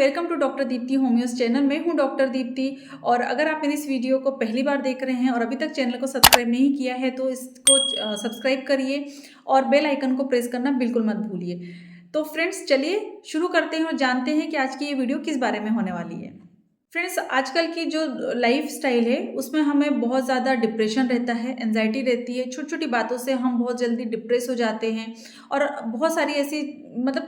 Welcome to doctor Deepti होम्योस channel. मैं हूं डॉक्टर दीप्ति। और अगर आप मेरी इस वीडियो को पहली बार देख रहे हैं और अभी तक चैनल को सब्सक्राइब नहीं किया है तो इसको सब्सक्राइब करिए और बेल आइकन को प्रेस करना बिल्कुल मत भूलिए। तो फ्रेंड्स, चलिए शुरू करते हैं और जानते हैं कि आज की ये वीडियो किस बारे में होने वाली है। फ्रेंड्स, आजकल की जो लाइफ स्टाइल है उसमें हमें बहुत ज़्यादा डिप्रेशन रहता है, एंजाइटी रहती है। छोटी छोटी बातों से हम बहुत जल्दी डिप्रेस हो जाते हैं। और बहुत सारी ऐसी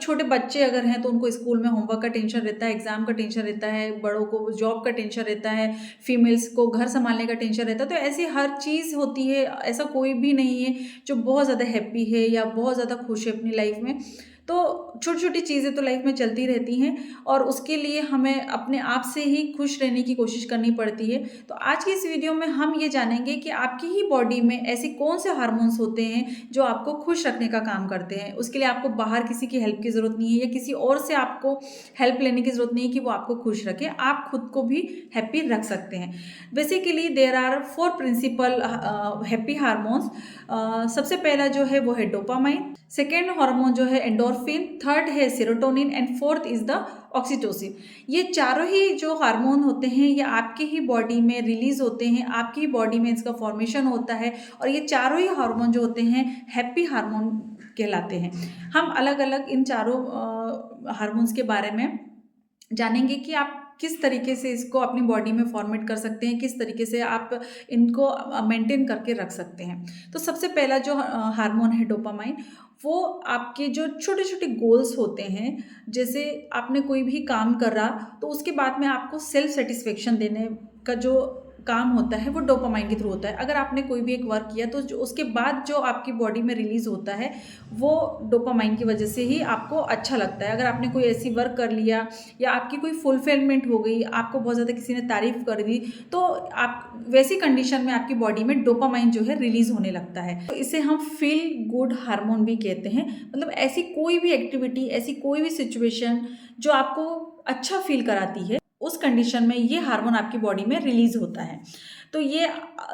छोटे बच्चे अगर हैं तो उनको स्कूल में होमवर्क का टेंशन रहता है, एग्ज़ाम का टेंशन रहता है, बड़ों को जॉब का टेंशन रहता है, फीमेल्स को घर संभालने का टेंशन रहता है। तो ऐसी हर चीज़ होती है, ऐसा कोई भी नहीं है जो बहुत ज़्यादा हैप्पी है या बहुत ज़्यादा खुश है अपनी लाइफ में। तो छोटी छोटी चीज़ें तो लाइफ में चलती रहती हैं और उसके लिए हमें अपने आप से ही खुश रहने की कोशिश करनी पड़ती है। तो आज की इस वीडियो में हम ये जानेंगे कि आपकी ही बॉडी में ऐसे कौन से हार्मोन्स होते हैं जो आपको खुश रखने का काम करते हैं। उसके लिए आपको बाहर किसी की हेल्प की ज़रूरत नहीं है या किसी और से आपको हेल्प लेने की ज़रूरत नहीं है कि वो आपको खुश रखे। आप खुद को भी हैप्पी रख सकते हैं। Basically there are 4 principal happy hormones. सबसे पहला जो है वो है डोपामाइन, सेकेंड हार्मोन जो है एंडोर्फिन, थर्ड है serotonin and fourth is the oxytocin. ये चारों ही जो हार्मोन होते हैं ये आपकी ही बॉडी में रिलीज होते हैं, आपकी ही बॉडी में इसका फॉर्मेशन होता है और ये चारों ही हार्मोन जो होते हैं हैप्पी हार्मोन कहलाते हैं। हम अलग अलग इन चारों हार्मोन्स के बारे में जानेंगे कि आप किस तरीके से इसको अपनी बॉडी में फॉर्मेट कर सकते हैं, किस तरीके से आप इनको मेंटेन करके रख सकते हैं। तो सबसे पहला जो हार्मोन है डोपामाइन, वो आपके जो छोटे छोटे गोल्स होते हैं, जैसे आपने कोई भी काम कर रहा तो उसके बाद में आपको सेल्फ सेटिस्फेक्शन देने का जो काम होता है वो डोपामाइन के थ्रू होता है। अगर आपने कोई भी एक वर्क किया तो उसके बाद जो आपकी बॉडी में रिलीज होता है वो डोपामाइन की वजह से ही आपको अच्छा लगता है। अगर आपने कोई ऐसी वर्क कर लिया या आपकी कोई फुलफिलमेंट हो गई, आपको बहुत ज़्यादा किसी ने तारीफ कर दी, तो आप वैसी कंडीशन में आपकी बॉडी में डोपामाइन जो है रिलीज होने लगता है। तो इसे हम फील गुड हार्मोन भी कहते हैं। मतलब ऐसी कोई भी एक्टिविटी, ऐसी कोई भी सिचुएशन जो आपको अच्छा फील कराती है, उस कंडीशन में ये हार्मोन आपकी बॉडी में रिलीज होता है। तो ये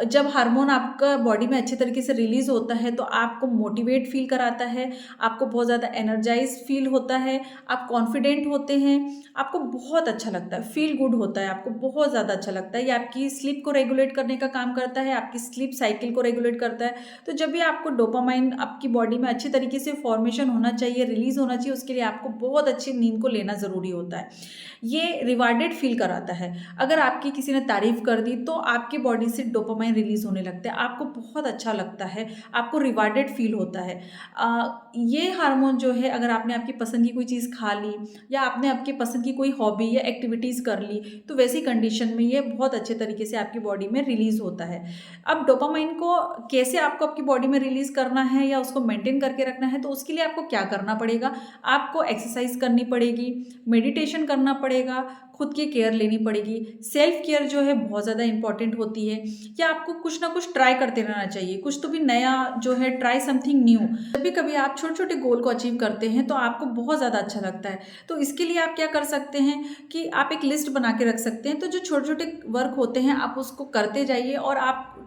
जब हार्मोन आपका बॉडी में अच्छे तरीके से रिलीज होता है तो आपको मोटिवेट फील कराता है, आपको बहुत ज़्यादा एनर्जाइज फील होता है, आप कॉन्फिडेंट होते हैं, आपको बहुत अच्छा लगता है, फील गुड होता है, आपको बहुत ज़्यादा अच्छा लगता है। ये आपकी स्लीप को रेगुलेट करने का काम करता है, आपकी स्लीप साइकिल को रेगुलेट करता है। तो जब भी आपको डोपामाइन आपकी बॉडी में अच्छे तरीके से फॉर्मेशन होना चाहिए, रिलीज होना चाहिए, उसके लिए आपको बहुत अच्छी नींद को लेना ज़रूरी होता है। ये रिवार्डेड फील कराता है। अगर आपकी किसी ने तारीफ कर दी तो आपकी बॉडी से डोपामाइन रिलीज होने लगता है, आपको बहुत अच्छा लगता है, आपको रिवार्डेड फील होता है। ये हार्मोन जो है, अगर आपने आपकी पसंद की कोई चीज़ खा ली या आपने आपकी पसंद की कोई हॉबी या एक्टिविटीज़ कर ली तो वैसी कंडीशन में ये बहुत अच्छे तरीके से आपकी बॉडी में रिलीज होता है। अब डोपामाइन को कैसे आपको आपकी बॉडी में रिलीज करना है या उसको मेंटेन करके रखना है, तो उसके लिए आपको क्या करना पड़ेगा। आपको एक्सरसाइज करनी पड़ेगी, मेडिटेशन करना पड़ेगा, खुद की केयर लेनी पड़ेगी। सेल्फ केयर जो है बहुत ज़्यादा इंपॉर्टेंट होती है। या आपको कुछ ना कुछ ट्राई करते रहना चाहिए, कुछ तो भी नया जो है, ट्राई समथिंग न्यू। कभी कभी आप छोटे छोटे गोल को अचीव करते हैं तो आपको बहुत ज़्यादा अच्छा लगता है। तो इसके लिए आप क्या कर सकते हैं कि आप एक लिस्ट बना के रख सकते हैं। तो जो छोटे छोटे वर्क होते हैं आप उसको करते जाइए और आप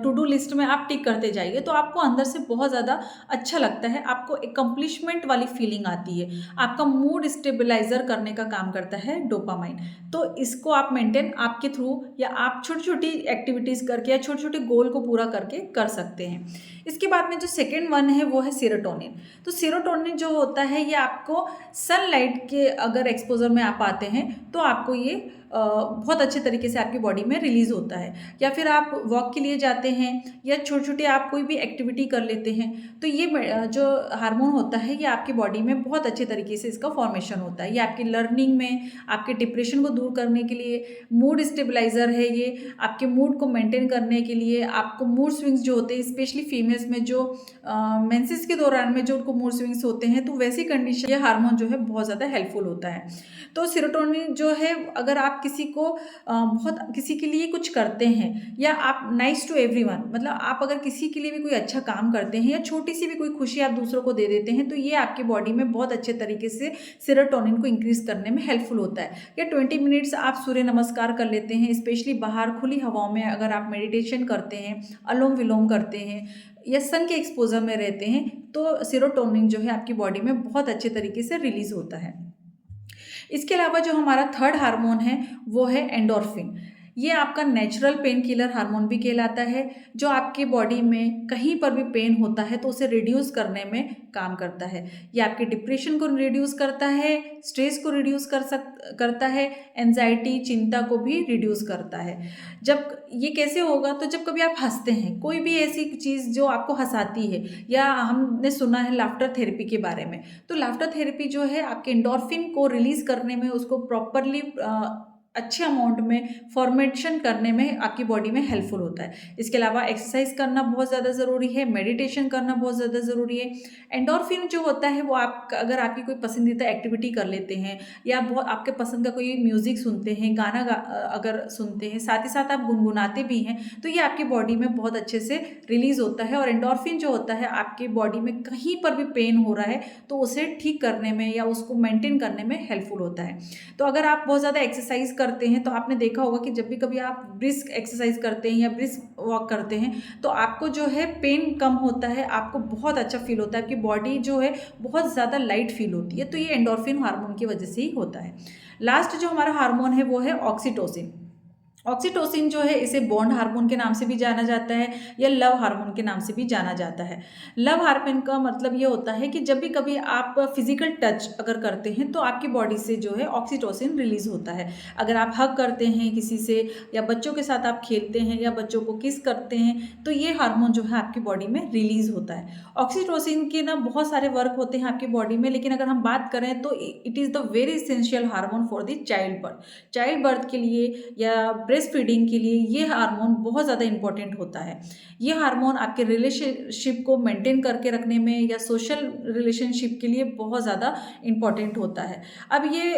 टू डू लिस्ट में आप टिक करते जाइए, तो आपको अंदर से बहुत ज़्यादा अच्छा लगता है, आपको एकम्प्लिशमेंट वाली फीलिंग आती है, आपका मूड स्टेबलाइजर करने का काम करता है डोपामाइन। तो इसको आप मेंटेन आपके थ्रू या आप छोटी छोटी एक्टिविटीज़ करके या छोटे छोटे गोल को पूरा करके कर सकते हैं। इसके बाद में जो सेकेंड वन है वो है सेरोटोनिन। तो सेरोटोनिन जो होता है ये आपको सनलाइट के अगर एक्सपोजर में आप आते हैं तो आपको ये बहुत अच्छे तरीके से आपकी बॉडी में रिलीज होता है। या फिर आप वॉक के लिए जाते हैं या छोटी छोटी आप कोई भी एक्टिविटी कर लेते हैं तो ये जो हार्मोन होता है ये आपकी बॉडी में बहुत अच्छे तरीके से इसका फॉर्मेशन होता है। ये आपकी लर्निंग में, आपके डिप्रेशन को दूर करने के लिए, मूड स्टेबलाइजर है ये, आपके मूड को मेंटेन करने के लिए, आपको मूड स्विंग्स जो होते हैं, स्पेशली फीमेल्स में जो मेंसेस के दौरान में जो उनको मूड स्विंग्स होते हैं, तो वैसी कंडीशन ये हार्मोन जो है बहुत ज़्यादा हेल्पफुल होता है। तो सेरोटोनिन जो है, अगर आप किसी को बहुत किसी के लिए कुछ करते हैं या आप नाइस टू एवरीवन, मतलब आप अगर किसी के लिए भी कोई अच्छा काम करते हैं या छोटी सी भी कोई खुशी आप दूसरों को दे देते हैं तो ये आपकी बॉडी में बहुत अच्छे तरीके से सेरोटोनिन को इंक्रीज करने में हेल्पफुल होता है। या 20 मिनट्स आप सूर्य नमस्कार कर लेते हैं, स्पेशली बाहर खुली हवाओं में अगर आप मेडिटेशन करते हैं, अनुलोम विलोम करते हैं या सन के एक्सपोजर में रहते हैं तो सेरोटोनिन जो है आपकी बॉडी में बहुत अच्छे तरीके से रिलीज होता है। इसके अलावा जो हमारा थर्ड हार्मोन है वो है एंडोर्फिन। ये आपका नेचुरल पेन किलर हार्मोन भी कहलाता है, जो आपकी बॉडी में कहीं पर भी पेन होता है तो उसे रिड्यूस करने में काम करता है। ये आपके डिप्रेशन को रिड्यूस करता है, स्ट्रेस को रिड्यूस करता है, एंजाइटी चिंता को भी रिड्यूस करता है। जब ये कैसे होगा, तो जब कभी आप हंसते हैं, कोई भी ऐसी चीज़ जो आपको हंसाती है, या हमने सुना है लाफ्टर थेरेपी के बारे में, तो लाफ्टर थेरेपी जो है आपके एंडोर्फिन को रिलीज करने में, उसको प्रॉपरली अच्छे अमाउंट में फॉर्मेशन करने में आपकी बॉडी में हेल्पफुल होता है। इसके अलावा एक्सरसाइज करना बहुत ज़्यादा ज़रूरी है, मेडिटेशन करना बहुत ज़्यादा ज़रूरी है। एंडोर्फिन जो होता है वो आप अगर आपकी कोई पसंदीदा एक्टिविटी कर लेते हैं, या बहुत आपके पसंद का कोई म्यूज़िक सुनते हैं, अगर सुनते हैं, साथ ही साथ आप गुनगुनाते भी हैं, तो ये आपकी बॉडी में बहुत अच्छे से रिलीज़ होता है। और एंडोर्फिन जो होता है आपकी बॉडी में कहीं पर भी पेन हो रहा है तो उसे ठीक करने में या उसको मेंटेन करने में हेल्पफुल होता है। तो अगर आप बहुत ज़्यादा एक्सरसाइज करते हैं तो आपने देखा होगा कि जब भी कभी आप ब्रिस्क एक्सरसाइज करते हैं या ब्रिस्क वॉक करते हैं तो आपको जो है पेन कम होता है, आपको बहुत अच्छा फील होता है, आपकी बॉडी जो है बहुत ज़्यादा लाइट फील होती है। तो ये एंडोर्फिन हार्मोन की वजह से ही होता है। लास्ट जो हमारा हार्मोन है वो है ऑक्सीटोसिन। ऑक्सीटोसिन जो है इसे बॉन्ड हार्मोन के नाम से भी जाना जाता है, या लव हार्मोन के नाम से भी जाना जाता है। लव हार्मोन का मतलब ये होता है कि जब भी कभी आप फिजिकल टच अगर करते हैं तो आपकी बॉडी से जो है ऑक्सीटोसिन रिलीज होता है। अगर आप हग करते हैं किसी से, या बच्चों के साथ आप खेलते हैं, या बच्चों को किस करते हैं, तो ये हार्मोन जो है आपकी बॉडी में रिलीज होता है। ऑक्सीटोसिन के ना बहुत सारे वर्क होते हैं आपकी बॉडी में, लेकिन अगर हम बात करें तो it is the very essential hormone for the child birth के लिए या ब्रेस्ट फीडिंग के लिए ये हार्मोन बहुत ज़्यादा इंपॉर्टेंट होता है। ये हार्मोन आपके रिलेशनशिप को मेंटेन करके रखने में या सोशल रिलेशनशिप के लिए बहुत ज़्यादा इंपॉर्टेंट होता है। अब ये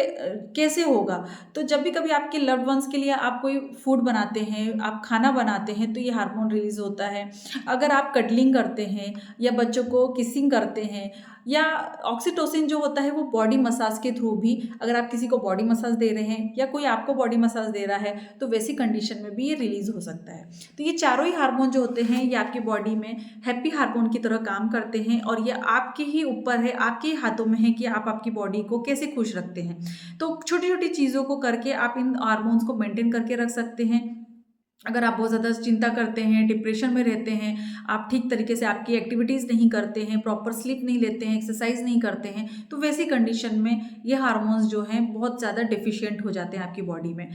कैसे होगा, तो जब भी कभी आपके लव्ड वंस के लिए आप कोई फूड बनाते हैं, आप खाना बनाते हैं, तो ये हार्मोन रिलीज होता है। अगर आप कटलिंग करते हैं या बच्चों को किसिंग करते हैं, या ऑक्सीटोसिन जो होता है वो बॉडी मसाज के थ्रू भी, अगर आप किसी को बॉडी मसाज दे रहे हैं या कोई आपको बॉडी मसाज दे रहा है तो वैसी कंडीशन में भी ये रिलीज हो सकता है। तो ये चारों ही हार्मोन जो होते हैं ये आपकी बॉडी में हैप्पी हार्मोन की तरह काम करते हैं, और ये आपके ही ऊपर है, आपके ही हाथों में है कि आप आपकी बॉडी को कैसे खुश रखते हैं। तो छोटी छोटी चीज़ों को करके आप इन हार्मोन्स को मेंटेन करके रख सकते हैं। अगर आप बहुत ज़्यादा चिंता करते हैं, डिप्रेशन में रहते हैं, आप ठीक तरीके से आपकी एक्टिविटीज़ नहीं करते हैं, प्रॉपर स्लीप नहीं लेते हैं, एक्सरसाइज नहीं करते हैं, तो वैसी कंडीशन में ये हार्मोन्स जो हैं बहुत ज़्यादा डिफिशिएंट हो जाते हैं आपकी बॉडी में।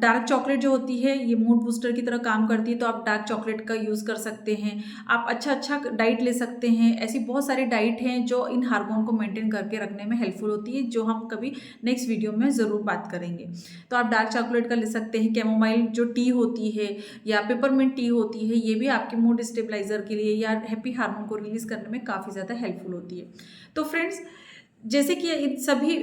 डार्क चॉकलेट जो होती है ये मूड बूस्टर की तरह काम करती है, तो आप डार्क चॉकलेट का यूज़ कर सकते हैं। आप अच्छा डाइट ले सकते हैं। ऐसी बहुत सारी डाइट हैं जो इन हार्मोन को मेंटेन करके रखने में हेल्पफुल होती है, जो हम कभी नेक्स्ट वीडियो में ज़रूर बात करेंगे। तो आप डार्क चॉकलेट का ले सकते हैं। कैमोमाइल जो टी होती है या पेपरमिंट टी होती है, ये भी आपके मूड स्टेबलाइजर के लिए या हैप्पी हार्मोन को रिलीज करने में काफ़ी ज़्यादा हेल्पफुल होती है। तो फ्रेंड्स, जैसे कि इन सभी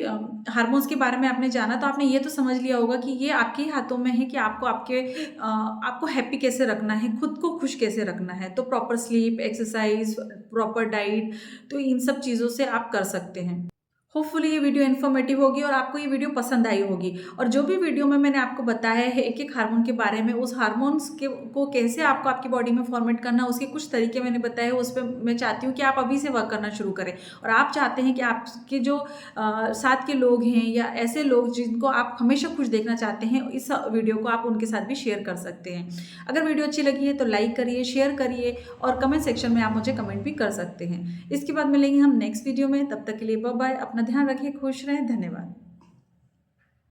हार्मोन्स के बारे में आपने जाना, तो आपने ये तो समझ लिया होगा कि ये आपके ही हाथों में है कि आपको हैप्पी कैसे रखना है, खुद को खुश कैसे रखना है। तो proper sleep, exercise, proper diet, तो इन सब चीज़ों से आप कर सकते हैं। होपफुली ये वीडियो इन्फॉर्मेटिव होगी और आपको ये वीडियो पसंद आई होगी। और जो भी वीडियो में मैंने आपको बताया है एक एक हार्मोन के बारे में, उस हार्मोन्स को कैसे आपको आपकी बॉडी में फॉर्मेट करना, उसके कुछ तरीके मैंने बताए, उस पर मैं चाहती हूँ कि आप अभी से वर्क करना शुरू करें। और आप चाहते हैं कि आपके जो साथ के लोग हैं या ऐसे लोग जिनको आप हमेशा खुश देखना चाहते हैं, इस वीडियो को आप उनके साथ भी शेयर कर सकते हैं। अगर वीडियो अच्छी लगी है तो लाइक करिए, शेयर करिए, और कमेंट सेक्शन में आप मुझे कमेंट भी कर सकते हैं। इसके बाद मिलेंगे हम नेक्स्ट वीडियो में। तब तक के लिए बाय बाय। अपना ध्यान रखिए, खुश रहें। धन्यवाद।